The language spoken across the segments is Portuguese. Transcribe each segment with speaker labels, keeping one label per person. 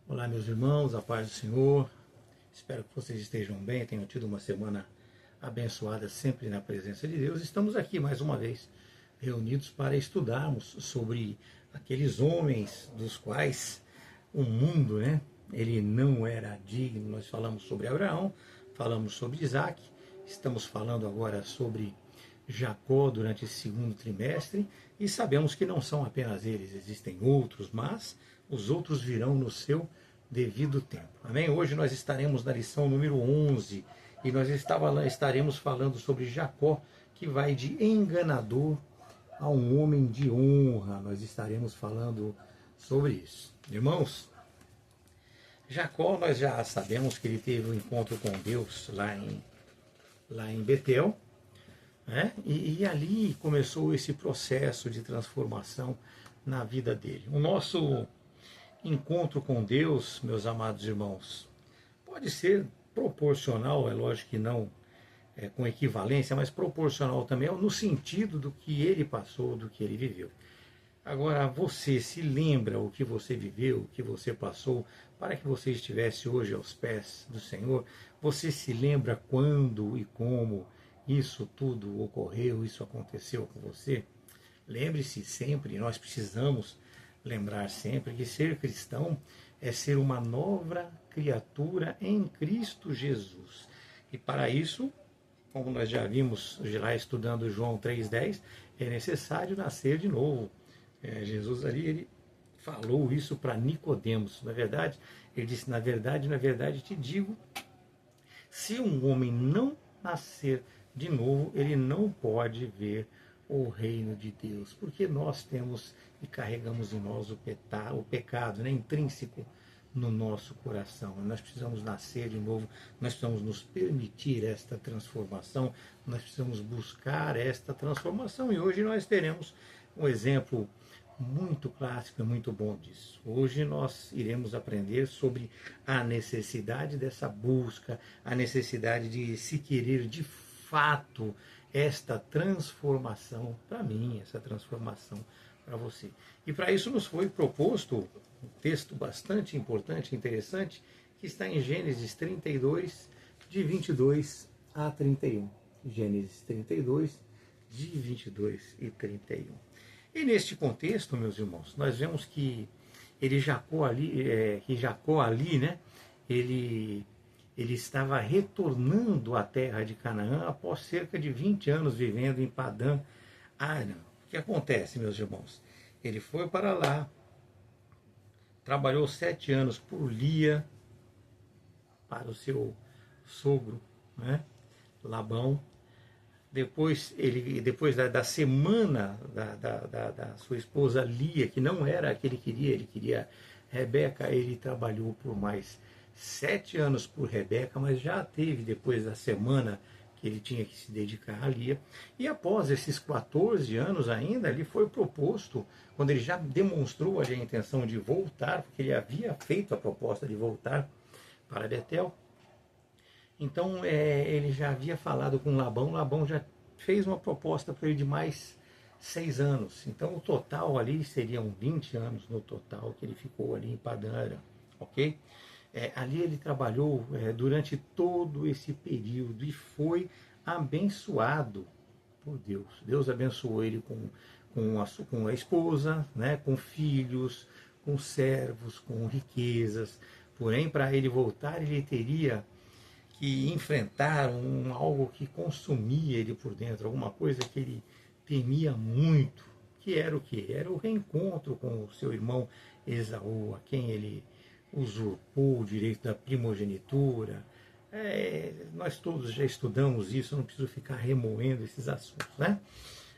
Speaker 1: Olá, meus irmãos, a paz do Senhor. Espero que vocês estejam bem, tenham tido uma semana abençoada sempre na presença de Deus. Estamos aqui mais uma vez reunidos para estudarmos sobre aqueles homens dos quais o mundo, ele não era digno. Nós falamos sobre Abraão, falamos sobre Isaac, estamos falando agora sobre Jacó durante esse segundo trimestre, e sabemos que não são apenas eles, existem outros, mas os outros virão no seu devido tempo. Amém? Hoje nós estaremos na lição número 11 e nós estaremos falando sobre Jacó, que vai de enganador a um homem de honra. Nós estaremos falando sobre isso. Irmãos, Jacó, nós já sabemos que ele teve um encontro com Deus lá em Betel, e ali começou esse processo de transformação na vida dele. O nosso encontro com Deus, meus amados irmãos, pode ser proporcional, é lógico que não com equivalência, mas proporcional também no sentido do que ele passou, do que ele viveu. Agora, você se lembra o que você viveu, o que você passou, para que você estivesse hoje aos pés do Senhor? Você se lembra quando e como isso tudo ocorreu, isso aconteceu com você? Lembre-se sempre, nós precisamos lembrar sempre que ser cristão é ser uma nova criatura em Cristo Jesus. E para isso, como nós já vimos lá estudando João 3,10, é necessário nascer de novo. Jesus ali, ele falou isso para Nicodemos. Na verdade, ele disse, na verdade te digo, se um homem não nascer de novo, ele não pode ver o reino de Deus, porque nós temos e carregamos em nós o pecado intrínseco no nosso coração. Nós precisamos nascer de novo, nós precisamos nos permitir esta transformação, nós precisamos buscar esta transformação, e hoje nós teremos um exemplo muito clássico e muito bom disso. Hoje nós iremos aprender sobre a necessidade dessa busca, a necessidade de se querer de fato esta transformação para mim, essa transformação para você. E para isso nos foi proposto um texto bastante importante, interessante, que está em Gênesis 32, de 22 a 31. Gênesis 32, de 22 e 31. E neste contexto, meus irmãos, nós vemos que Jacó ali, ele estava retornando à terra de Canaã após cerca de 20 anos vivendo em Padã Aram. O que acontece, meus irmãos? Ele foi para lá, trabalhou 7 anos por Lia, para o seu sogro, Labão. Depois da semana da sua esposa Lia, que não era a que ele queria Rebeca, ele trabalhou por mais 7 anos por Rebeca, mas já teve depois da semana que ele tinha que se dedicar a Lia. E após esses 14 anos ainda, lhe foi proposto, quando ele já demonstrou ali a intenção de voltar, porque ele havia feito a proposta de voltar para Betel. Então ele já havia falado com Labão já fez uma proposta para ele de mais 6 anos. Então o total ali seriam 20 anos no total que ele ficou ali em Padã Aram, ok? Ali ele trabalhou durante todo esse período e foi abençoado por Deus. Deus abençoou ele com a esposa, com filhos, com servos, com riquezas. Porém, para ele voltar, ele teria que enfrentar algo que consumia ele por dentro, alguma coisa que ele temia muito, que era o quê? Era o reencontro com o seu irmão Esaú, a quem ele usurpou o direito da primogenitura. Nós todos já estudamos isso, não preciso ficar remoendo esses assuntos,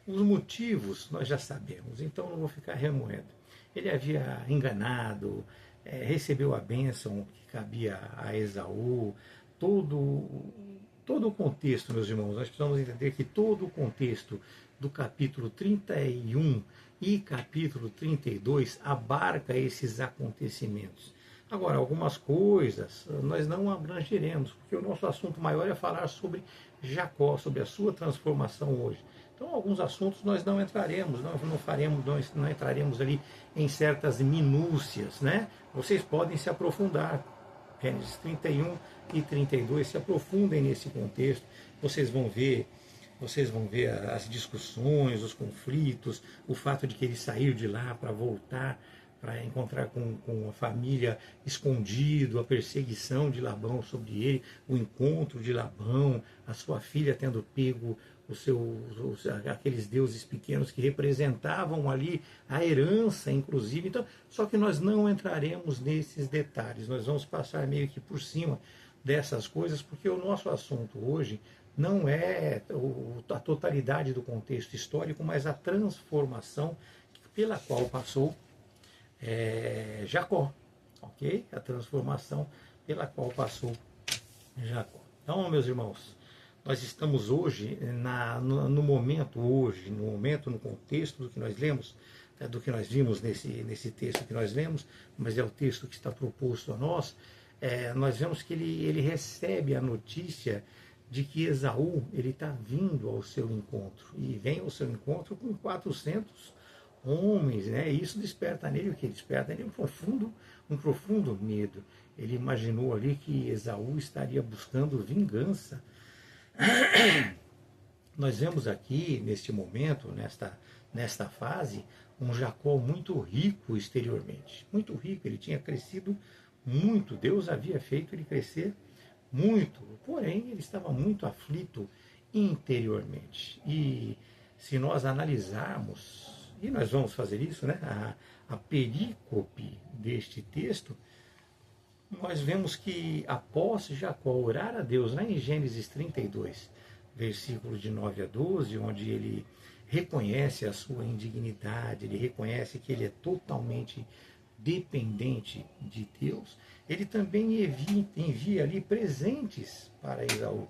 Speaker 1: Os motivos nós já sabemos, então não vou ficar remoendo. Ele havia enganado, recebeu a bênção que cabia a Esaú. Todo o contexto, meus irmãos, nós precisamos entender que todo o contexto do capítulo 31 e capítulo 32 abarca esses acontecimentos. Agora, algumas coisas nós não abrangeremos, porque o nosso assunto maior é falar sobre Jacó, sobre a sua transformação hoje. Então, alguns assuntos nós não entraremos, não entraremos ali em certas minúcias, né? Vocês podem se aprofundar. Gênesis 31 e 32, se aprofundem nesse contexto, vocês vão ver as discussões, os conflitos, o fato de que ele saiu de lá para voltar, para encontrar com a família escondido, a perseguição de Labão sobre ele, o encontro de Labão, a sua filha tendo pego aqueles deuses pequenos que representavam ali a herança, inclusive. Então, só que nós não entraremos nesses detalhes, nós vamos passar meio que por cima dessas coisas, porque o nosso assunto hoje não é a totalidade do contexto histórico, mas a transformação pela qual passou Jacó, ok? A transformação pela qual passou Jacó. Então, meus irmãos, nós estamos hoje no momento, no contexto do que nós lemos, do que nós vimos nesse texto que nós lemos, mas é o texto que está proposto a nós. Nós vemos que ele recebe a notícia de que Esaú está vindo ao seu encontro, e vem ao seu encontro com 400 homens, né? E isso desperta nele o que? Desperta nele um profundo medo. Ele imaginou ali que Esaú estaria buscando vingança. Nós vemos aqui, neste momento, nesta fase, um Jacó muito rico exteriormente. Muito rico, ele tinha crescido muito. Deus havia feito ele crescer muito. Porém, ele estava muito aflito interiormente. E se nós analisarmos, e nós vamos fazer isso, né? A perícope deste texto, nós vemos que após Jacó orar a Deus, lá em Gênesis 32, versículos de 9 a 12, onde ele reconhece a sua indignidade, ele reconhece que ele é totalmente dependente de Deus, ele também envia ali presentes para Esaú.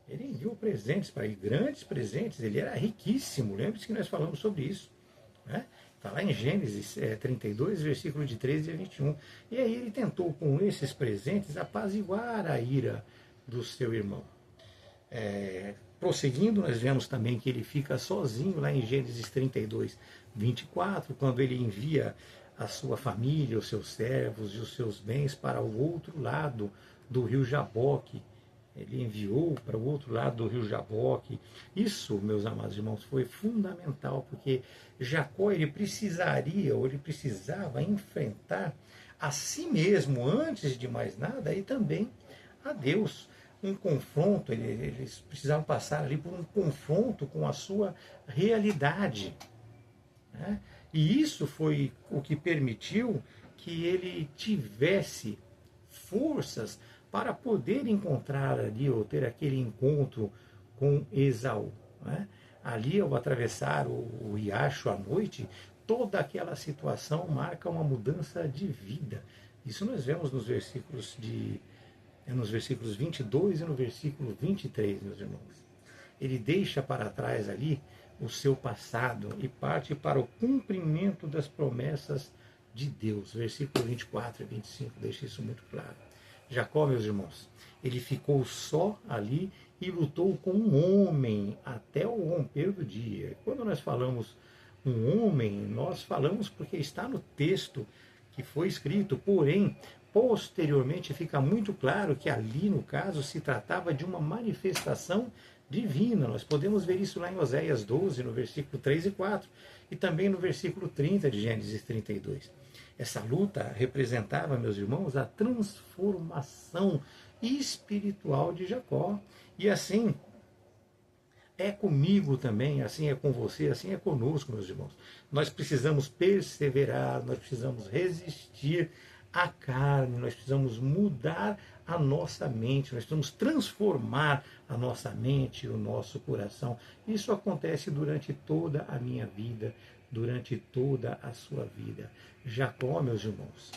Speaker 1: Ele enviou presentes para ele, grandes presentes, ele era riquíssimo, lembre-se que nós falamos sobre isso. Está lá em Gênesis 32, versículo de 13 a 21. E aí ele tentou com esses presentes apaziguar a ira do seu irmão. Prosseguindo, nós vemos também que ele fica sozinho lá em Gênesis 32, 24, quando ele envia a sua família, os seus servos e os seus bens para o outro lado do rio Jaboque. Ele enviou para o outro lado do rio Jaboque. Isso, meus amados irmãos, foi fundamental, porque Jacó ele precisava enfrentar a si mesmo, antes de mais nada, e também a Deus. Um confronto, eles precisavam passar ali por um confronto com a sua realidade, né? E isso foi o que permitiu que ele tivesse forças para poder encontrar ali, ou ter aquele encontro com Esaú, né? Ali, ao atravessar o riacho à noite, toda aquela situação marca uma mudança de vida. Isso nós vemos nos versículos 22 e no versículo 23, meus irmãos. Ele deixa para trás ali o seu passado e parte para o cumprimento das promessas de Deus. Versículo 24 e 25 deixa isso muito claro. Jacó, meus irmãos, ele ficou só ali e lutou com um homem até o romper do dia. Quando nós falamos um homem, nós falamos porque está no texto que foi escrito, porém, posteriormente fica muito claro que ali, no caso, se tratava de uma manifestação divina. Nós podemos ver isso lá em Oséias 12, no versículo 3 e 4, e também no versículo 30 de Gênesis 32. Essa luta representava, meus irmãos, a transformação espiritual de Jacó. E assim é comigo também, assim é com você, assim é conosco, meus irmãos. Nós precisamos perseverar, nós precisamos resistir à carne, nós precisamos mudar a nossa mente, nós precisamos transformar a nossa mente, o nosso coração. Isso acontece durante toda a minha vida, durante toda a sua vida. Jacó, meus irmãos,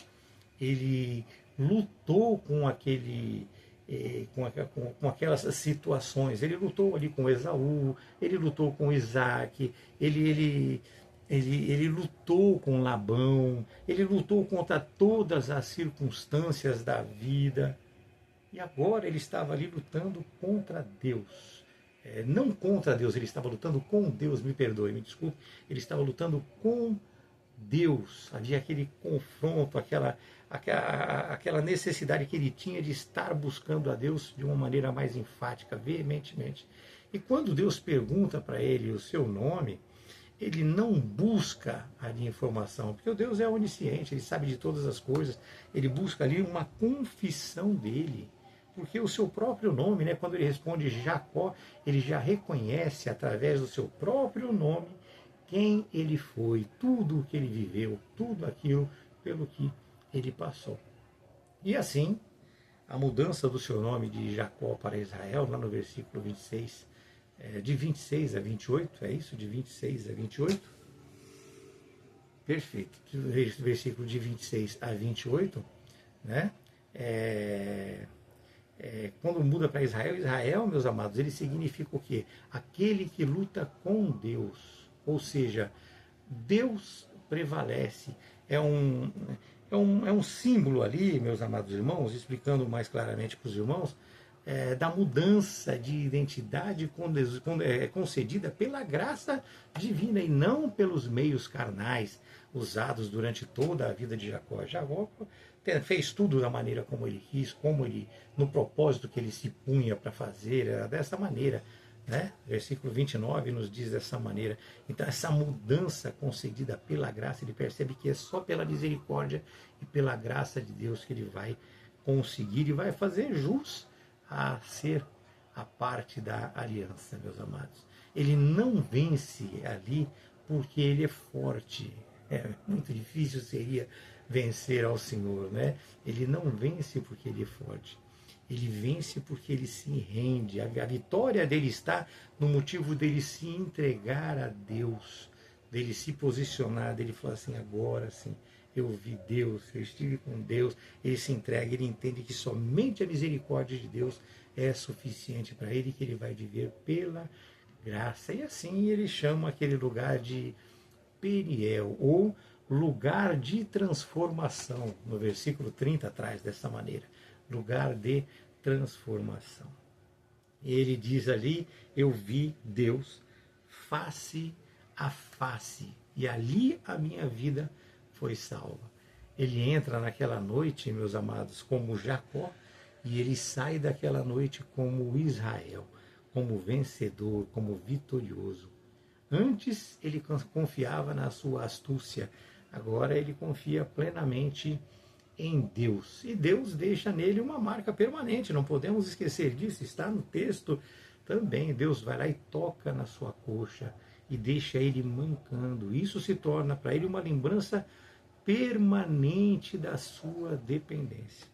Speaker 1: ele lutou com aquelas situações. Ele lutou ali com Esaú, ele lutou com Isaac, ele lutou com Labão, ele lutou contra todas as circunstâncias da vida. E agora ele estava ali lutando contra Deus. não contra Deus, ele estava lutando com Deus, me perdoe, me desculpe, ele estava lutando com Deus. Havia aquele confronto, aquela necessidade que ele tinha de estar buscando a Deus de uma maneira mais enfática, veementemente. E quando Deus pergunta para ele o seu nome, ele não busca ali informação, porque o Deus é onisciente, ele sabe de todas as coisas, ele busca ali uma confissão dele, porque o seu próprio nome, né, quando ele responde Jacó, ele já reconhece através do seu próprio nome quem ele foi, tudo o que ele viveu, tudo aquilo pelo que ele passou. E assim, a mudança do seu nome de Jacó para Israel, lá no versículo 26, de 26 a 28, é isso? De 26 a 28? Perfeito. Versículo de 26 a 28, né? Quando muda para Israel, Israel, meus amados, ele significa o quê? Aquele que luta com Deus. Ou seja, Deus prevalece. É um símbolo ali, meus amados irmãos, explicando mais claramente para os irmãos, da mudança de identidade concedida pela graça divina e não pelos meios carnais usados durante toda a vida de Jacó. Jacó fez tudo da maneira como ele quis, no propósito que ele se punha para fazer, era dessa maneira. Né? Versículo 29 nos diz dessa maneira. Então essa mudança concedida pela graça, ele percebe que é só pela misericórdia e pela graça de Deus que ele vai conseguir e vai fazer jus a ser a parte da aliança, meus amados. Ele não vence ali porque ele é forte. É muito difícil seria vencer ao Senhor, né? Ele não vence porque ele é forte. Ele vence porque ele se rende. A vitória dele está no motivo dele se entregar a Deus, dele se posicionar, dele falar assim, agora sim, eu vi Deus, eu estive com Deus. Ele se entrega, ele entende que somente a misericórdia de Deus é suficiente para ele, que ele vai viver pela graça. E assim ele chama aquele lugar de Peniel, ou lugar de transformação, no versículo 30 atrás, dessa maneira, lugar de transformação. Ele diz ali, eu vi Deus face a face, e ali a minha vida foi salva. Ele entra naquela noite, meus amados, como Jacó, e ele sai daquela noite como Israel, como vencedor, como vitorioso. Antes ele confiava na sua astúcia, agora ele confia plenamente em Deus. E Deus deixa nele uma marca permanente, não podemos esquecer disso, está no texto também. Deus vai lá e toca na sua coxa e deixa ele mancando. Isso se torna para ele uma lembrança permanente da sua dependência.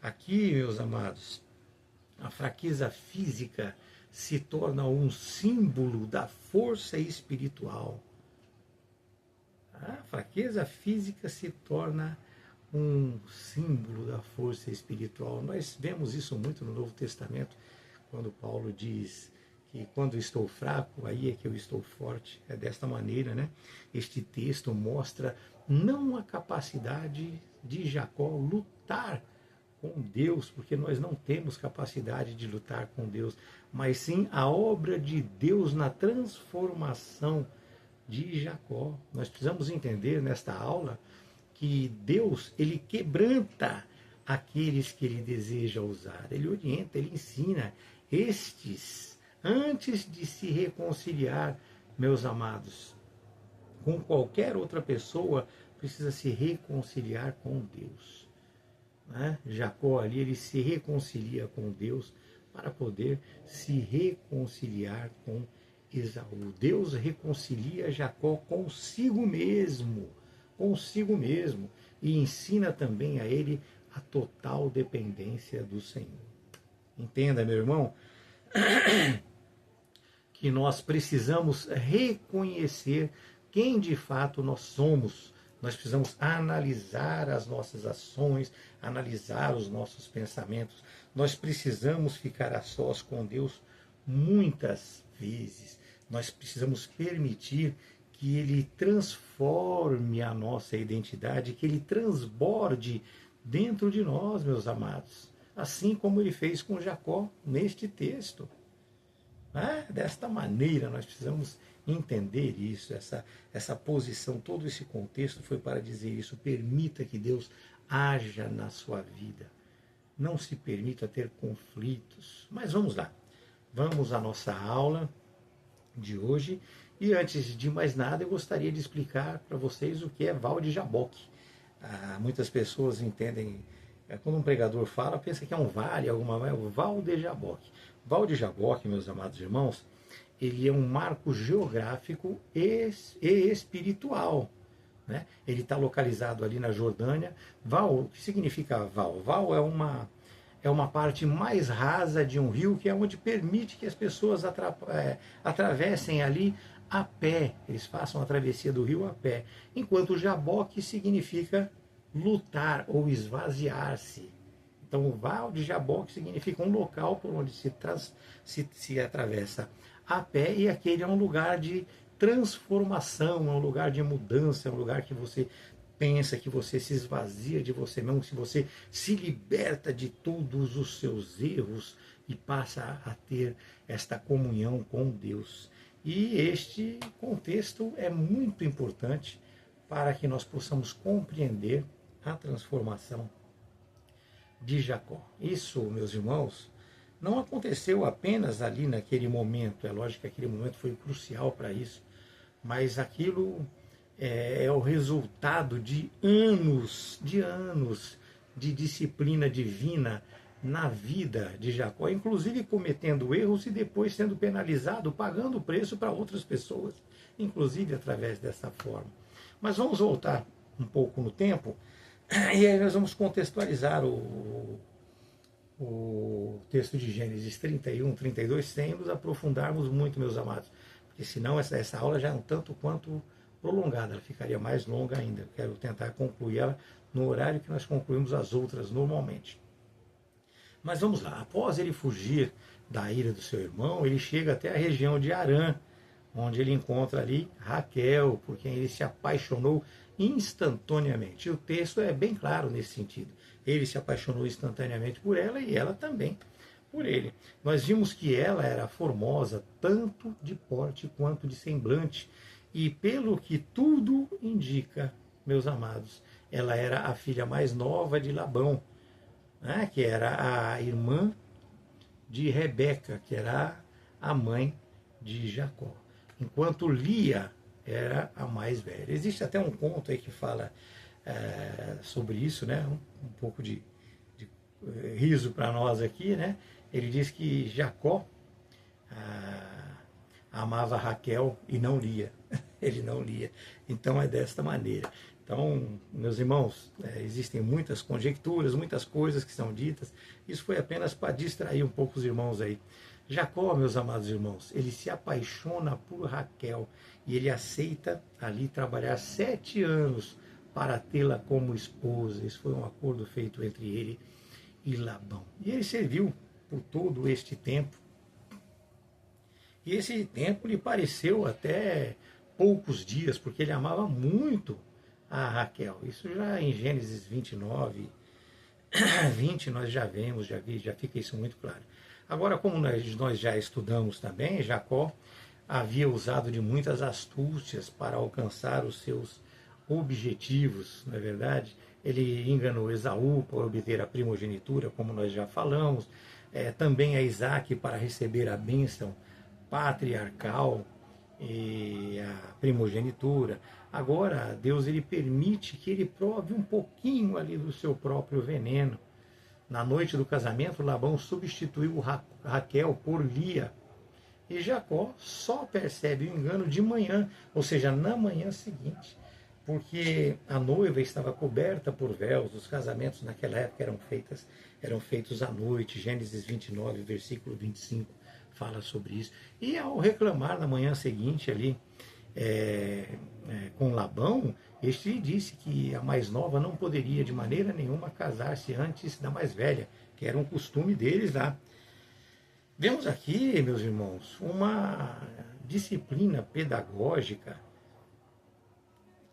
Speaker 1: Aqui, meus amados, a fraqueza física se torna um símbolo da força espiritual. A fraqueza física se torna um símbolo da força espiritual. Nós vemos isso muito no Novo Testamento, quando Paulo diz que quando estou fraco, aí é que eu estou forte. É desta maneira, né? Este texto mostra não a capacidade de Jacó lutar com Deus, porque nós não temos capacidade de lutar com Deus, mas sim a obra de Deus na transformação de Jacó. Nós precisamos entender nesta aula que Deus, ele quebranta aqueles que ele deseja usar. Ele orienta, ele ensina. Estes, antes de se reconciliar, meus amados, com qualquer outra pessoa, precisa se reconciliar com Deus. Né? Jacó ali, ele se reconcilia com Deus para poder se reconciliar com Esaú. Deus reconcilia Jacó consigo mesmo, e ensina também a ele a total dependência do Senhor. Entenda, meu irmão, que nós precisamos reconhecer quem de fato nós somos. Nós precisamos analisar as nossas ações, analisar os nossos pensamentos. Nós precisamos ficar a sós com Deus muitas vezes. Nós precisamos permitir que Ele transforme a nossa identidade, que Ele transborde dentro de nós, meus amados. Assim como Ele fez com Jacó neste texto. Desta maneira nós precisamos entender isso, essa posição, todo esse contexto foi para dizer isso. Permita que Deus haja na sua vida. Não se permita ter conflitos. Mas vamos lá. Vamos à nossa aula de hoje. E antes de mais nada, eu gostaria de explicar para vocês o que é Val de Jaboque. Muitas pessoas entendem, quando um pregador fala, pensa que é um vale, alguma, é o Val de Jaboque. Val de Jaboque, meus amados irmãos, ele é um marco geográfico e espiritual. Né? Ele está localizado ali na Jordânia. Val, o que significa Val? Val é uma parte mais rasa de um rio, que é onde permite que as pessoas atravessem ali a pé. Eles façam a travessia do rio a pé. Enquanto Jaboque significa lutar ou esvaziar-se. Então, o Val de Jaboque significa um local por onde se atravessa a pé, e aquele é um lugar de transformação, é um lugar de mudança, é um lugar que você pensa, que você se esvazia de você mesmo, que você se liberta de todos os seus erros e passa a ter esta comunhão com Deus. E este contexto é muito importante para que nós possamos compreender a transformação de Jacó. Isso, meus irmãos, não aconteceu apenas ali naquele momento. É lógico que aquele momento foi crucial para isso, mas aquilo é o resultado de anos de disciplina divina na vida de Jacó, inclusive cometendo erros e depois sendo penalizado, pagando o preço para outras pessoas, inclusive através dessa forma. Mas vamos voltar um pouco no tempo, e aí nós vamos contextualizar o texto de Gênesis 31, 32, sem nos aprofundarmos muito, meus amados, porque senão essa aula já é um tanto quanto prolongada, ela ficaria mais longa ainda. Eu quero tentar concluir ela no horário que nós concluímos as outras normalmente. Mas vamos lá. Após ele fugir da ira do seu irmão, ele chega até a região de Harã, onde ele encontra ali Raquel, por quem ele se apaixonou instantaneamente. E o texto é bem claro nesse sentido. Ele se apaixonou instantaneamente por ela e ela também por ele. Nós vimos que ela era formosa, tanto de porte quanto de semblante. E pelo que tudo indica, meus amados, ela era a filha mais nova de Labão, né, que era a irmã de Rebeca, que era a mãe de Jacó. Enquanto Lia era a mais velha. Existe até um conto aí que fala sobre isso, né? Um pouco de riso para nós aqui, né? Ele diz que Jacó amava Raquel e não Lia. Ele não lia. Então é desta maneira. Então, meus irmãos, existem muitas conjecturas, muitas coisas que são ditas. Isso foi apenas para distrair um pouco os irmãos aí. Jacó, meus amados irmãos, ele se apaixona por Raquel e ele aceita ali trabalhar 7 anos para tê-la como esposa. Isso foi um acordo feito entre ele e Labão. E ele serviu por todo este tempo. E esse tempo lhe pareceu até poucos dias, porque ele amava muito a Raquel. Isso já em Gênesis 29, 20 nós já vemos, já fica isso muito claro. Agora, como nós já estudamos também, Jacó havia usado de muitas astúcias para alcançar os seus objetivos, não é verdade? Ele enganou Esaú para obter a primogenitura, como nós já falamos, também a Isaac para receber a bênção patriarcal e a primogenitura. Agora, Deus ele permite que ele prove um pouquinho ali do seu próprio veneno. Na noite do casamento, Labão substituiu Raquel por Lia. E Jacó só percebe o engano de manhã, ou seja, na manhã seguinte, porque a noiva estava coberta por véus. Os casamentos naquela época eram feitos à noite. Gênesis 29, versículo 25, fala sobre isso. E ao reclamar na manhã seguinte ali com Labão, este disse que a mais nova não poderia de maneira nenhuma casar-se antes da mais velha, que era um costume deles lá. Vemos aqui, meus irmãos, uma disciplina pedagógica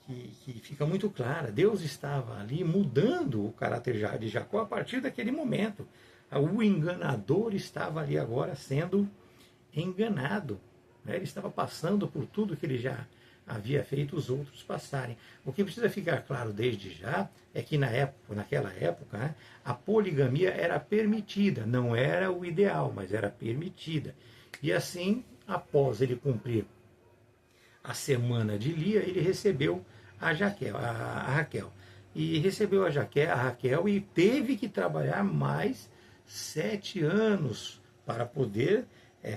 Speaker 1: que fica muito clara. Deus estava ali mudando o caráter de Jacó a partir daquele momento. O enganador estava ali agora sendo enganado, né? Ele estava passando por tudo que ele já havia feito os outros passarem. O que precisa ficar claro desde já é que naquela época, né, a poligamia era permitida, não era o ideal, mas era permitida. E assim, após ele cumprir a semana de Lia, ele recebeu a Raquel. E recebeu a Raquel e teve que trabalhar mais 7 anos para poder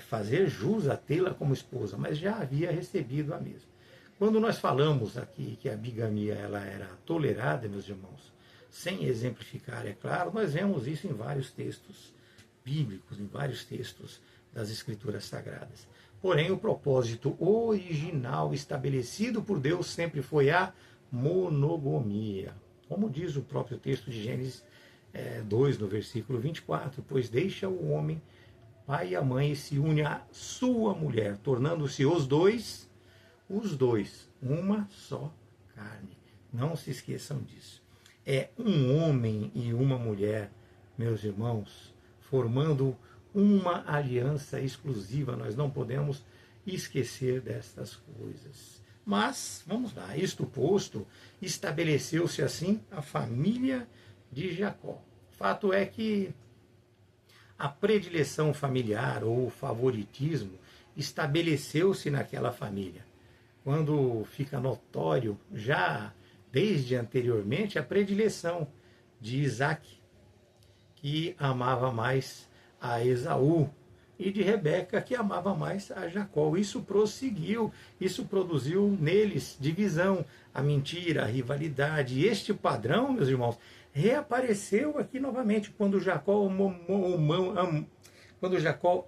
Speaker 1: fazer jus a tê-la como esposa, mas já havia recebido a mesma. Quando nós falamos aqui que a bigamia ela era tolerada, meus irmãos, sem exemplificar, é claro, nós vemos isso em vários textos bíblicos, em vários textos das Escrituras Sagradas. Porém, o propósito original estabelecido por Deus sempre foi a monogamia. Como diz o próprio texto de Gênesis 2, no versículo 24, pois deixa o homem, pai e a mãe, e se une à sua mulher, tornando-se os dois, uma só carne. Não se esqueçam disso. É um homem e uma mulher, meus irmãos, formando uma aliança exclusiva. Nós não podemos esquecer destas coisas. Mas, vamos lá, isto posto, estabeleceu-se assim a família de Jacó. Fato é que a predileção familiar ou o favoritismo estabeleceu-se naquela família. Quando fica notório, já desde anteriormente, a predileção de Isaac, que amava mais a Esaú, e de Rebeca, que amava mais a Jacó. Isso prosseguiu, isso produziu neles divisão, a mentira, a rivalidade. E este padrão, meus irmãos, reapareceu aqui novamente quando Jacó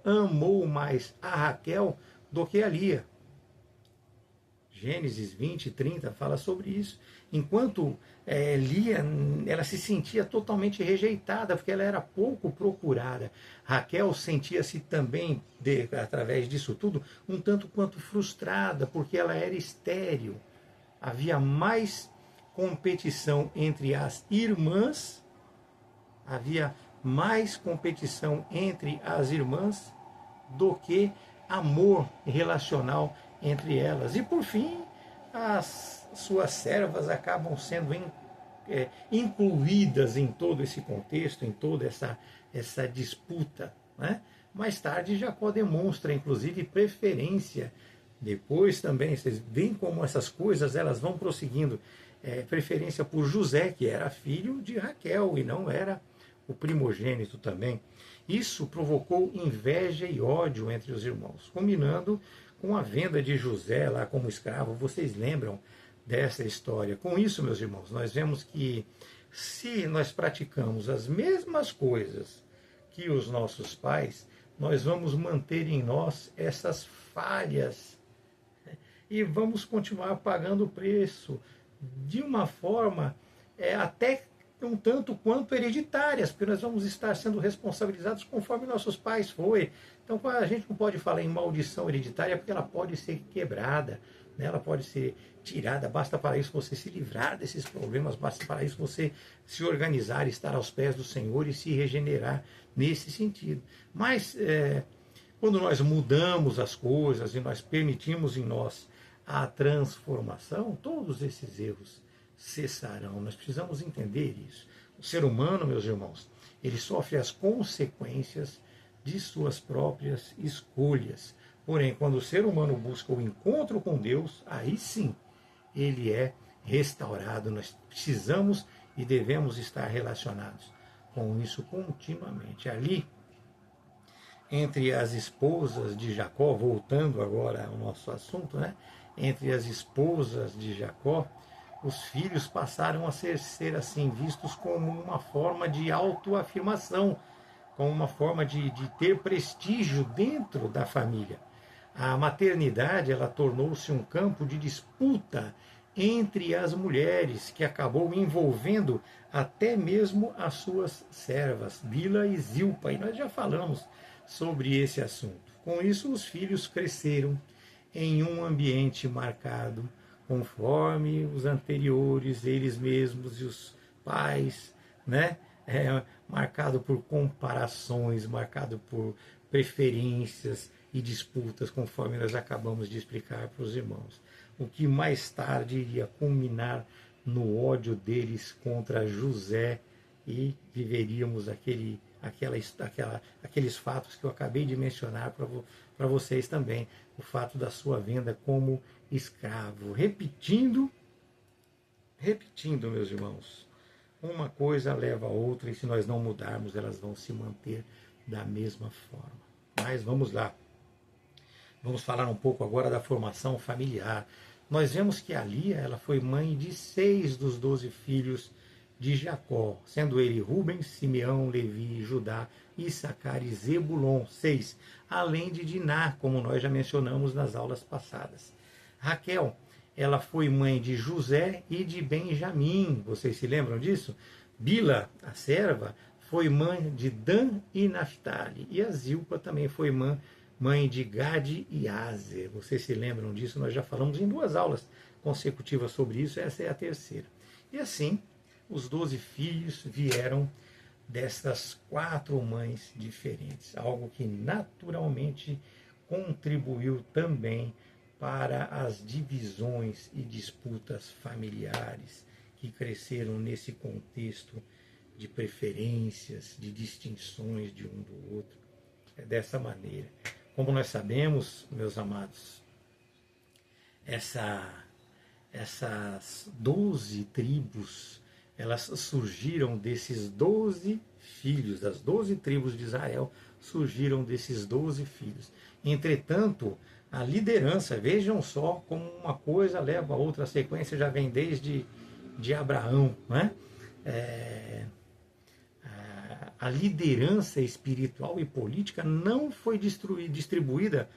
Speaker 1: amou mais a Raquel do que a Lia. Gênesis 20 e 30 fala sobre isso. Enquanto Lia, ela se sentia totalmente rejeitada, porque ela era pouco procurada. Raquel sentia-se também, através disso tudo, um tanto quanto frustrada, porque ela era estéril. Havia mais competição entre as irmãs, do que amor relacional entre elas. E por fim, as suas servas acabam sendo incluídas em todo esse contexto, em toda essa disputa, né? Mais tarde, Jacó demonstra, inclusive, preferência. Depois também, vocês veem como essas coisas elas vão prosseguindo. Preferência por José, que era filho de Raquel e não era o primogênito também. Isso provocou inveja e ódio entre os irmãos, combinando com a venda de José lá como escravo. Vocês lembram dessa história? Com isso, meus irmãos, nós vemos que se nós praticamos as mesmas coisas que os nossos pais, nós vamos manter em nós essas falhas e vamos continuar pagando o preço de uma forma até um tanto quanto hereditárias, porque nós vamos estar sendo responsabilizados conforme nossos pais foram. Então a gente não pode falar em maldição hereditária, porque ela pode ser quebrada, né? Ela pode ser tirada. Basta para isso você se livrar desses problemas, basta para isso você se organizar, estar aos pés do Senhor e se regenerar nesse sentido. Mas quando nós mudamos as coisas e nós permitimos em nós a transformação, todos esses erros cessarão. Nós precisamos entender isso. O ser humano, meus irmãos, ele sofre as consequências de suas próprias escolhas. Porém, quando o ser humano busca o encontro com Deus, aí sim ele é restaurado. Nós precisamos e devemos estar relacionados com isso continuamente. Ali, entre as esposas de Jacó, voltando agora ao nosso assunto, né? Entre as esposas de Jacó, os filhos passaram a ser assim vistos como uma forma de autoafirmação, como uma forma de ter prestígio dentro da família. A maternidade ela tornou-se um campo de disputa entre as mulheres, que acabou envolvendo até mesmo as suas servas, Bila e Zilpa, e nós já falamos sobre esse assunto. Com isso, os filhos cresceram em um ambiente marcado, conforme os anteriores, eles mesmos e os pais, né? Marcado por comparações, marcado por preferências, e disputas, conforme nós acabamos de explicar para os irmãos. O que mais tarde iria culminar no ódio deles contra José, e viveríamos aqueles fatos que eu acabei de mencionar para vocês também. O fato da sua venda como escravo. Repetindo, meus irmãos, uma coisa leva a outra, e se nós não mudarmos, elas vão se manter da mesma forma. Mas vamos lá. Vamos falar um pouco agora da formação familiar. Nós vemos que a Lia, ela foi mãe de 6 dos 12 filhos de Jacó, sendo ele Rubem, Simeão, Levi, Judá, Issacar e Zebulon, 6, além de Diná, como nós já mencionamos nas aulas passadas. Raquel, ela foi mãe de José e de Benjamim, vocês se lembram disso? Bila, a serva, foi mãe de Dan e Naphtali, e a Zilpa também foi mãe de Gade e Aser. Vocês se lembram disso? Nós já falamos em 2 aulas consecutivas sobre isso, essa é a terceira. E assim, os 12 filhos vieram dessas 4 mães diferentes, algo que naturalmente contribuiu também para as divisões e disputas familiares que cresceram nesse contexto de preferências, de distinções de um do outro. É dessa maneira. Como nós sabemos, meus amados, essas 12 tribos, elas surgiram desses 12 filhos, das 12 tribos de Israel, surgiram desses 12 filhos. Entretanto, a liderança, vejam só como uma coisa leva a outra, a sequência já vem desde Abraão, né? A liderança espiritual e política não foi distribuída,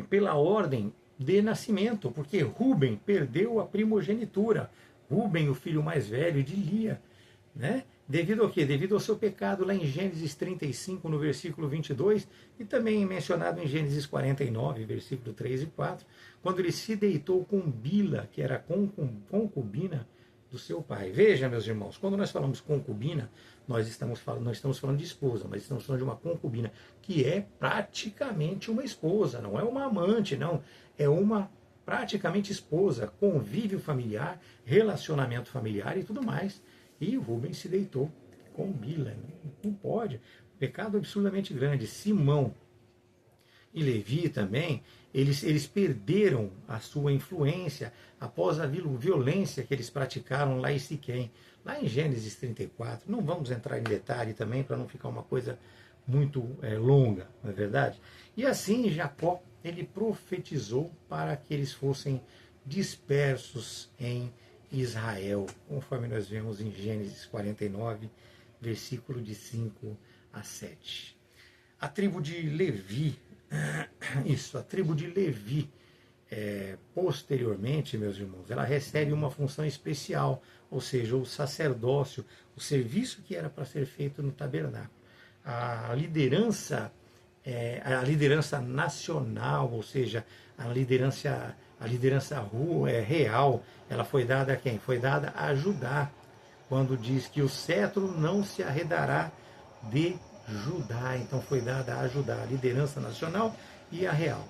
Speaker 1: pela ordem de nascimento, porque Rubem perdeu a primogenitura. Rubem, o filho mais velho de Lia, né? Devido ao quê? Devido ao seu pecado lá em Gênesis 35, no versículo 22, e também mencionado em Gênesis 49, versículo 3 e 4, quando ele se deitou com Bila, que era concubina do seu pai. Veja, meus irmãos, quando nós falamos concubina, nós estamos falando de esposa, mas estamos falando de uma concubina, que é praticamente uma esposa, não é uma amante, não, é uma praticamente esposa, convívio familiar, relacionamento familiar e tudo mais. E Rubem se deitou com Bila. Não pode. Pecado absurdamente grande. Simão e Levi também, eles perderam a sua influência após a violência que eles praticaram lá em Siquém, lá em Gênesis 34. Não vamos entrar em detalhe também, para não ficar uma coisa muito longa, não é verdade? E assim Jacó, ele profetizou para que eles fossem dispersos em Israel, conforme nós vemos em Gênesis 49, versículo de 5 a 7. A tribo de Levi, posteriormente, meus irmãos, ela recebe uma função especial, ou seja, o sacerdócio, o serviço que era para ser feito no tabernáculo. A liderança nacional, ou seja, a liderança real, ela foi dada a quem? Foi dada a Judá, quando diz que o cetro não se arredará de Judá. Então foi dada a Judá a liderança nacional e a real.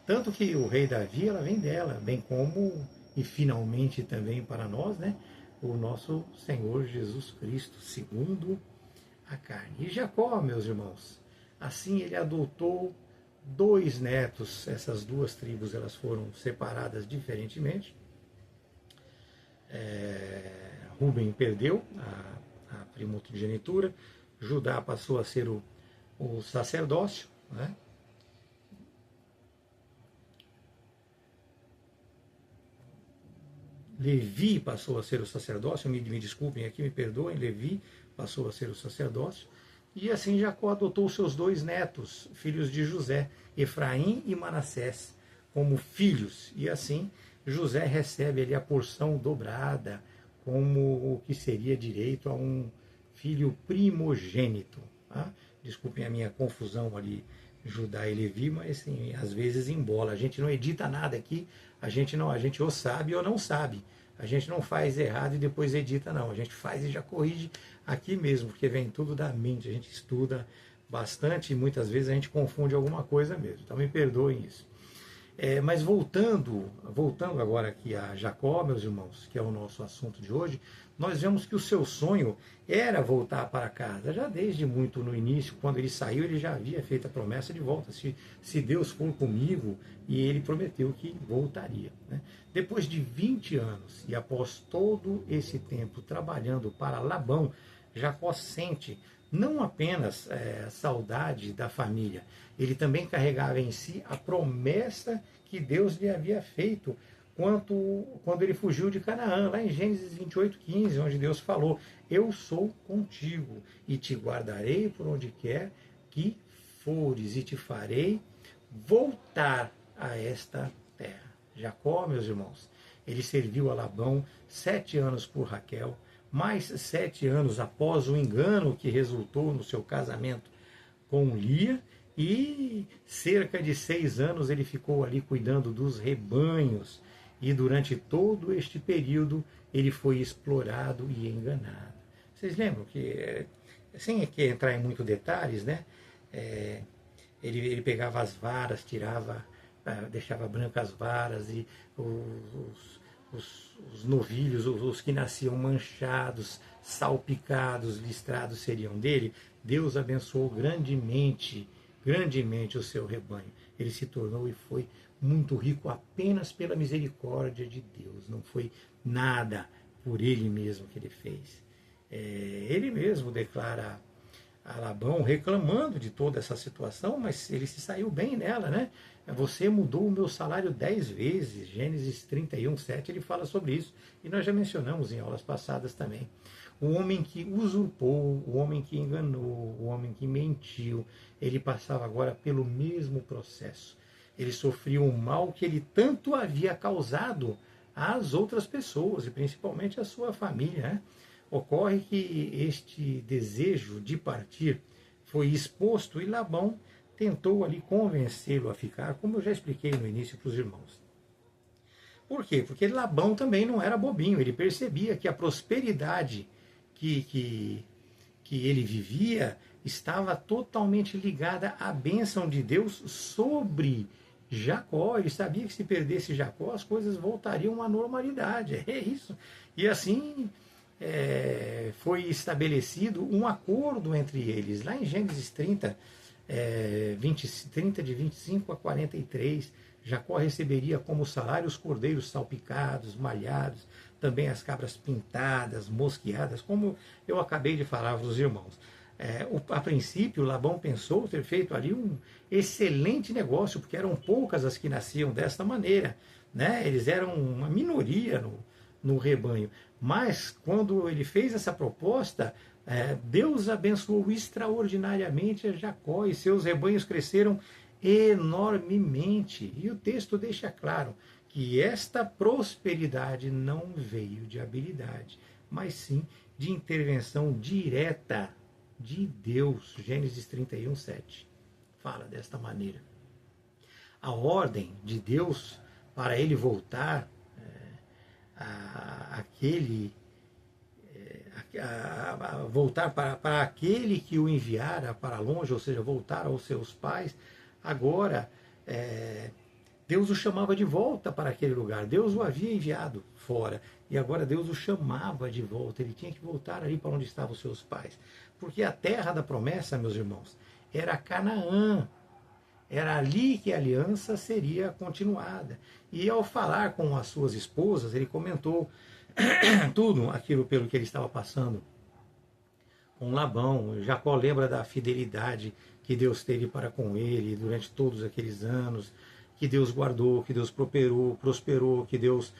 Speaker 1: Tanto que o rei Davi, ela vem dela, bem como, e finalmente também para nós, né, o nosso Senhor Jesus Cristo, segundo a carne. E Jacó, meus irmãos, assim ele adotou 2 netos. Essas 2 tribos, elas foram separadas diferentemente. Rubem perdeu a primogenitura, Judá passou a ser o sacerdócio, né? Levi passou a ser o sacerdócio, me desculpem aqui, me perdoem, Levi passou a ser o sacerdócio, e assim Jacó adotou seus 2 netos, filhos de José, Efraim e Manassés, como filhos, e assim José recebe ali a porção dobrada, como o que seria direito a um filho primogênito. Tá? Desculpem a minha confusão ali, Judá e Levi, mas assim, às vezes embola. A gente não edita nada aqui, a gente ou sabe ou não sabe. A gente não faz errado e depois edita, não. A gente faz e já corrige aqui mesmo, porque vem tudo da mente. A gente estuda bastante e muitas vezes a gente confunde alguma coisa mesmo. Então me perdoem isso. Mas voltando agora aqui a Jacó, meus irmãos, que é o nosso assunto de hoje, nós vemos que o seu sonho era voltar para casa. Já desde muito no início, quando ele saiu, ele já havia feito a promessa de volta. Se Deus for comigo, e ele prometeu que voltaria. Né? Depois de 20 anos, e após todo esse tempo trabalhando para Labão, Jacó sente não apenas saudade da família, ele também carregava em si a promessa que Deus lhe havia feito quando ele fugiu de Canaã, lá em Gênesis 28:15, onde Deus falou: eu sou contigo e te guardarei por onde quer que fores e te farei voltar a esta terra. Jacó, meus irmãos, ele serviu a Labão 7 anos por Raquel, mais 7 anos após o engano que resultou no seu casamento com Lia, e cerca de 6 anos ele ficou ali cuidando dos rebanhos, e durante todo este período ele foi explorado e enganado. Vocês lembram que, sem entrar em muitos detalhes, né, ele pegava as varas, deixava brancas as varas, e os novilhos, os que nasciam manchados, salpicados, listrados seriam dele. Deus abençoou grandemente o seu rebanho. Ele se tornou e foi muito rico apenas pela misericórdia de Deus. Não foi nada por ele mesmo que ele fez. Ele mesmo declara a Labão reclamando de toda essa situação, mas ele se saiu bem nela, né? Você mudou o meu salário 10 vezes. Gênesis 31:7, ele fala sobre isso. E nós já mencionamos em aulas passadas também. O homem que usurpou, o homem que enganou, o homem que mentiu, ele passava agora pelo mesmo processo. Ele sofria o mal que ele tanto havia causado às outras pessoas, e principalmente à sua família, né? Ocorre que este desejo de partir foi exposto, e Labão tentou ali convencê-lo a ficar, como eu já expliquei no início para os irmãos. Por quê? Porque Labão também não era bobinho, ele percebia que a prosperidade que ele vivia estava totalmente ligada à bênção de Deus sobre Jacó. Ele sabia que se perdesse Jacó, as coisas voltariam à normalidade. É isso. E assim foi estabelecido um acordo entre eles. Lá em Gênesis 30, 30 de 25 a 43, Jacó receberia como salário os cordeiros salpicados, malhados, também as cabras pintadas, mosqueadas, como eu acabei de falar para os irmãos. A princípio, Labão pensou ter feito ali um excelente negócio, porque eram poucas as que nasciam desta maneira, né? Eles eram uma minoria no rebanho. Mas, quando ele fez essa proposta, Deus abençoou extraordinariamente a Jacó, e seus rebanhos cresceram enormemente. E o texto deixa claro que esta prosperidade não veio de habilidade, mas sim de intervenção direta de Deus. Gênesis 31:7 fala desta maneira. A ordem de Deus para ele voltar voltar para aquele que o enviara para longe, ou seja, voltar aos seus pais. Agora Deus o chamava de volta para aquele lugar. Deus o havia enviado fora, e agora Deus o chamava de volta. Ele tinha que voltar ali para onde estavam os seus pais, porque a terra da promessa, meus irmãos, era Canaã. Era ali que a aliança seria continuada. E ao falar com as suas esposas, ele comentou tudo aquilo pelo que ele estava passando com Labão. Jacó lembra da fidelidade que Deus teve para com ele durante todos aqueles anos, que Deus guardou, que Deus prosperou, que Deus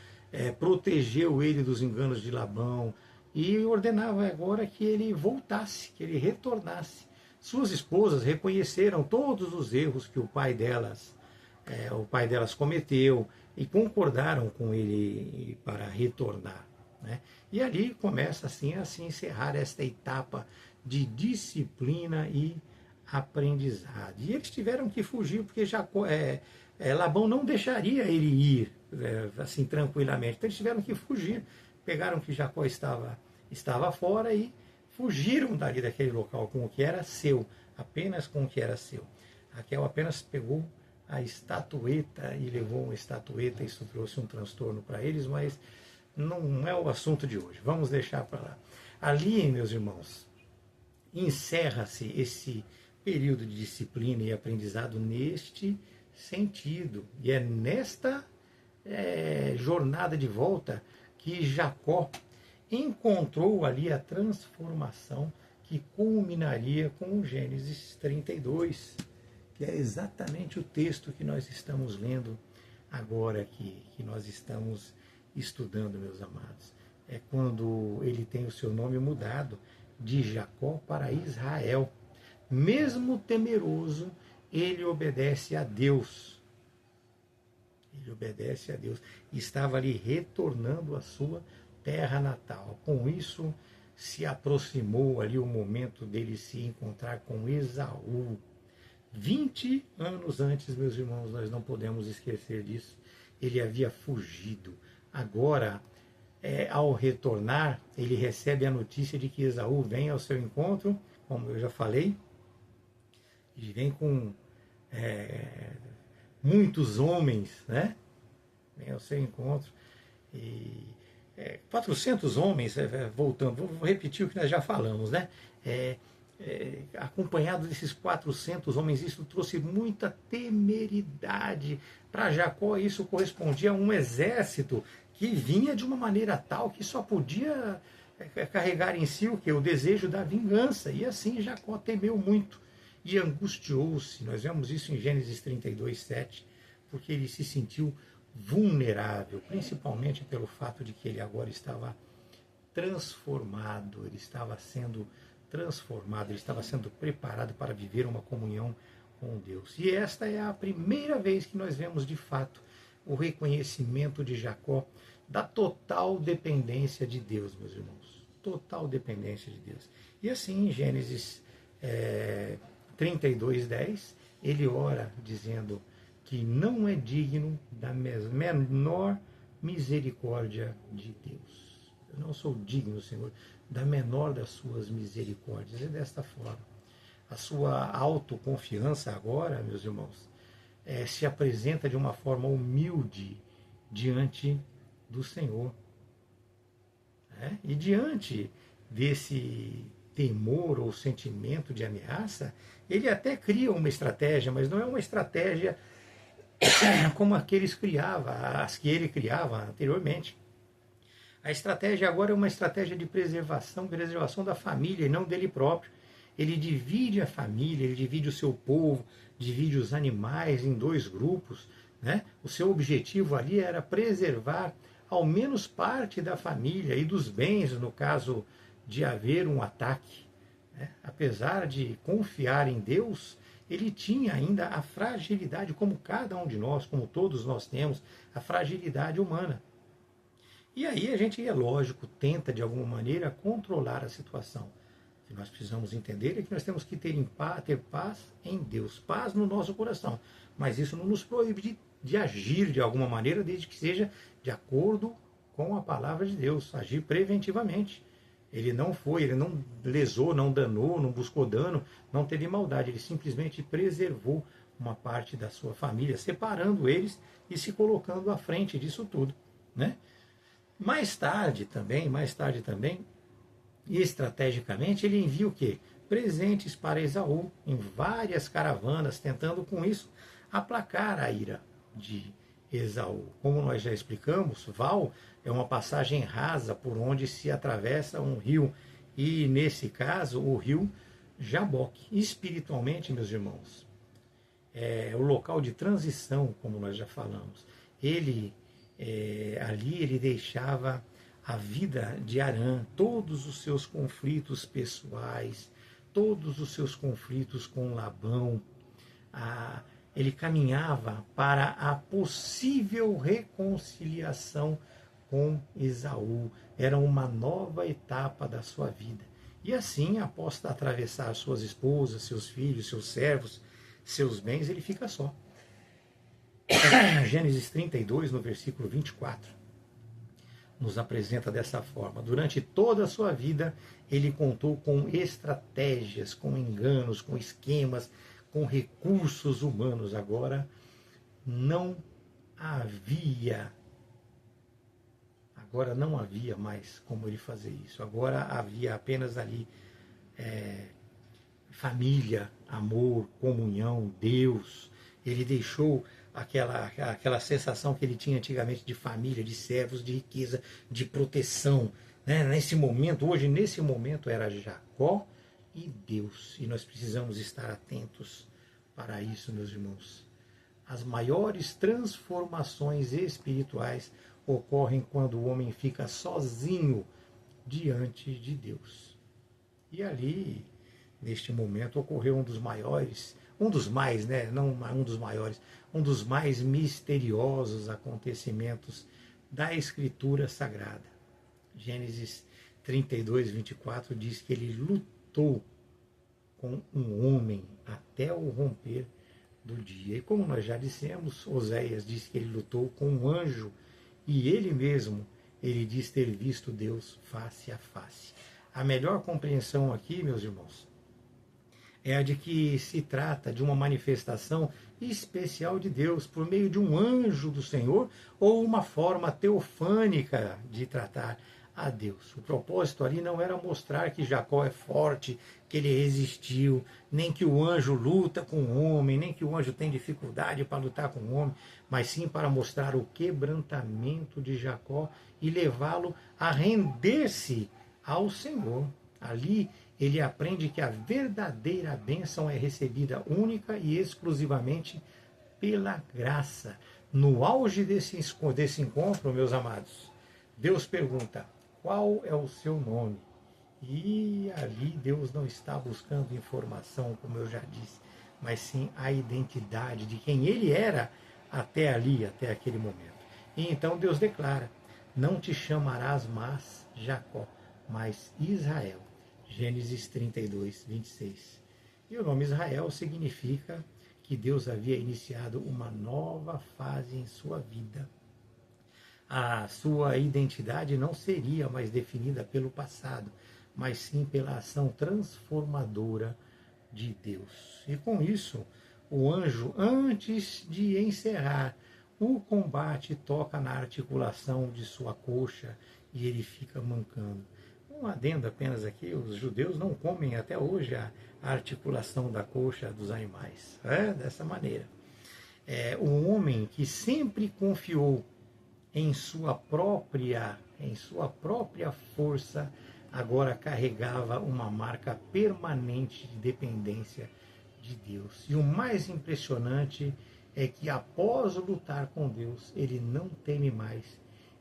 Speaker 1: protegeu ele dos enganos de Labão, e ordenava agora que ele voltasse, que ele retornasse. Suas esposas reconheceram todos os erros que o pai delas cometeu, e concordaram com ele para retornar, né? E ali começa assim a se encerrar esta etapa de disciplina e aprendizado. E eles tiveram que fugir, porque Labão não deixaria ele ir assim tranquilamente. Então eles tiveram que fugir. Pegaram que Jacó estava fora e fugiram dali daquele local com o que era seu, apenas com o que era seu. Raquel apenas pegou a estatueta e levou uma estatueta, isso trouxe um transtorno para eles, mas não é o assunto de hoje, vamos deixar para lá. Ali, meus irmãos, encerra-se esse período de disciplina e aprendizado neste sentido, e é nesta jornada de volta que Jacó encontrou ali a transformação que culminaria com o Gênesis 32, que é exatamente o texto que nós estamos lendo agora aqui, que nós estamos estudando, meus amados. É quando ele tem o seu nome mudado de Jacó para Israel. Mesmo temeroso, ele obedece a Deus. Ele obedece a Deus. Estava ali retornando à sua terra natal. Com isso, se aproximou ali o momento dele se encontrar com Esaú. 20 anos antes, meus irmãos, nós não podemos esquecer disso. Ele havia fugido. Agora, ao retornar, ele recebe a notícia de que Esaú vem ao seu encontro, como eu já falei. Ele vem com muitos homens, né? Vem ao seu encontro. E 400 homens, voltando, vou repetir o que nós já falamos, né? Acompanhado desses 400 homens, isso trouxe muita temeridade para Jacó. Isso correspondia a um exército que vinha de uma maneira tal que só podia carregar em si o que? O desejo da vingança. E assim Jacó temeu muito e angustiou-se. Nós vemos isso em Gênesis 32, 7, porque ele se sentiu vulnerável, principalmente pelo fato de que ele agora estava transformado, ele estava sendo transformado, ele estava sendo preparado para viver uma comunhão com Deus. E esta é a primeira vez que nós vemos de fato o reconhecimento de Jacó da total dependência de Deus, meus irmãos. Total dependência de Deus. E assim, em Gênesis 32, 10, ele ora dizendo que não é digno da menor misericórdia de Deus. Eu não sou digno, Senhor, da menor das suas misericórdias. É desta forma. A sua autoconfiança agora, meus irmãos, se apresenta de uma forma humilde diante do Senhor. E diante desse temor ou sentimento de ameaça, ele até cria uma estratégia, mas não é uma estratégia como as que ele criava anteriormente. A estratégia agora é uma estratégia de preservação da família e não dele próprio. Ele divide a família, ele divide o seu povo, divide os animais em dois grupos, né? O seu objetivo ali era preservar ao menos parte da família e dos bens, no caso de haver um ataque. Apesar de confiar em Deus, ele tinha ainda a fragilidade, como cada um de nós, como todos nós temos, a fragilidade humana. E aí a gente, é lógico, tenta de alguma maneira controlar a situação. O que nós precisamos entender é que nós temos que ter paz em Deus, paz no nosso coração. Mas isso não nos proíbe de agir de alguma maneira, desde que seja de acordo com a palavra de Deus, agir preventivamente. Ele não lesou, não danou, não buscou dano, não teve maldade. Ele simplesmente preservou uma parte da sua família, separando eles e se colocando à frente disso tudo, né? Mais tarde também, e estrategicamente, ele envia o quê? Presentes para Esaú, em várias caravanas, tentando com isso aplacar a ira de Esaú. Como nós já explicamos, Val é uma passagem rasa por onde se atravessa um rio, e nesse caso o rio Jaboque. Espiritualmente, meus irmãos, é o local de transição, como nós já falamos. Ali ele deixava a vida de Arã, todos os seus conflitos pessoais, todos os seus conflitos com Labão. Ele caminhava para a possível reconciliação com Esaú. Era uma nova etapa da sua vida. E assim, após atravessar suas esposas, seus filhos, seus servos, seus bens, ele fica só. Gênesis 32, no versículo 24. nos apresenta dessa forma. Durante toda a sua vida, ele contou com estratégias, com enganos, com esquemas, com recursos humanos. Não havia, agora não havia mais como ele fazer isso. Agora havia apenas ali família, amor, comunhão, Deus. Ele deixou aquela sensação que ele tinha antigamente de família, de servos, de riqueza, de proteção. Né? Nesse momento era Jacó e Deus. E nós precisamos estar atentos para isso, meus irmãos. As maiores transformações espirituais ocorrem quando o homem fica sozinho diante de Deus. E ali, neste momento, ocorreu um dos mais misteriosos acontecimentos da Escritura Sagrada. Gênesis 32, 24 diz que ele lutou com um homem até o romper do dia. E como nós já dissemos, Oséias diz que ele lutou com um anjo e ele diz ter visto Deus face a face. A melhor compreensão aqui, meus irmãos, é a de que se trata de uma manifestação especial de Deus por meio de um anjo do Senhor ou uma forma teofânica de tratar a Deus. O propósito ali não era mostrar que Jacó é forte, que ele resistiu, nem que o anjo luta com o homem, nem que o anjo tem dificuldade para lutar com o homem, mas sim para mostrar o quebrantamento de Jacó e levá-lo a render-se ao Senhor. Ali ele aprende que a verdadeira bênção é recebida única e exclusivamente pela graça. No auge desse encontro, meus amados, Deus pergunta: qual é o seu nome? E ali Deus não está buscando informação, como eu já disse, mas sim a identidade de quem ele era até aquele momento. E então Deus declara: não te chamarás mais Jacó, mas Israel. Gênesis 32, 26. E o nome Israel significa que Deus havia iniciado uma nova fase em sua vida. A sua identidade não seria mais definida pelo passado, mas sim pela ação transformadora de Deus. E com isso, o anjo, antes de encerrar o combate, toca na articulação de sua coxa e ele fica mancando. Um adendo apenas aqui: os judeus não comem até hoje a articulação da coxa dos animais. Dessa maneira. Um homem que sempre confiou em sua própria força, agora carregava uma marca permanente de dependência de Deus. E o mais impressionante é que após lutar com Deus, ele não teme mais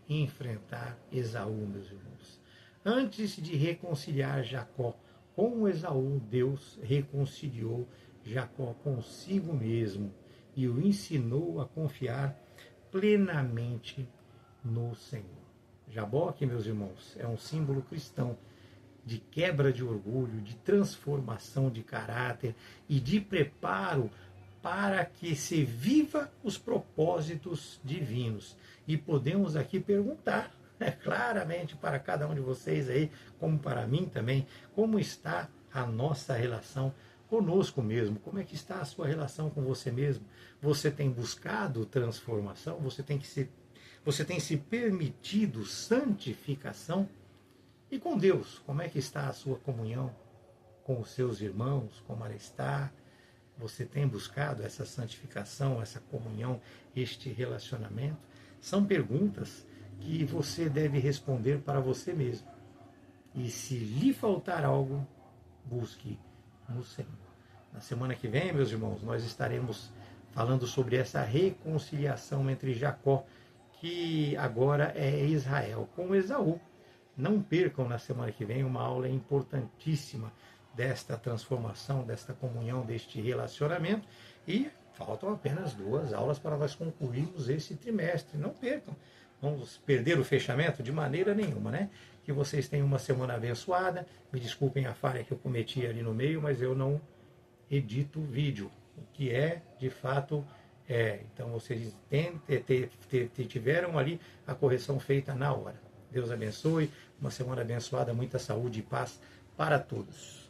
Speaker 1: enfrentar Esaú, meus irmãos. Antes de reconciliar Jacó com Esaú, Deus reconciliou Jacó consigo mesmo e o ensinou a confiar plenamente no Senhor. Jaboque, meus irmãos, é um símbolo cristão de quebra de orgulho, de transformação de caráter e de preparo para que se viva os propósitos divinos. E podemos aqui perguntar, claramente para cada um de vocês aí, como para mim também, como está a nossa relação conosco mesmo? Como é que está a sua relação com você mesmo? Você tem buscado transformação? Você tem se permitido santificação? E com Deus, como é que está a sua comunhão com os seus irmãos? Como ela está? Você tem buscado essa santificação, essa comunhão, este relacionamento? São perguntas que você deve responder para você mesmo. E se lhe faltar algo, busque no Senhor. Na semana que vem, meus irmãos, nós estaremos falando sobre essa reconciliação entre Jacó, que agora é Israel, com Esaú. Não percam na semana que vem uma aula importantíssima desta transformação, desta comunhão, deste relacionamento. E faltam apenas 2 aulas para nós concluirmos esse trimestre. Não percam. Vamos perder o fechamento? De maneira nenhuma, né? Que vocês tenham uma semana abençoada. Me desculpem a falha que eu cometi ali no meio, mas eu não edito vídeo, o que é, de fato, Então vocês tiveram ali a correção feita na hora. Deus abençoe, uma semana abençoada, muita saúde e paz para todos.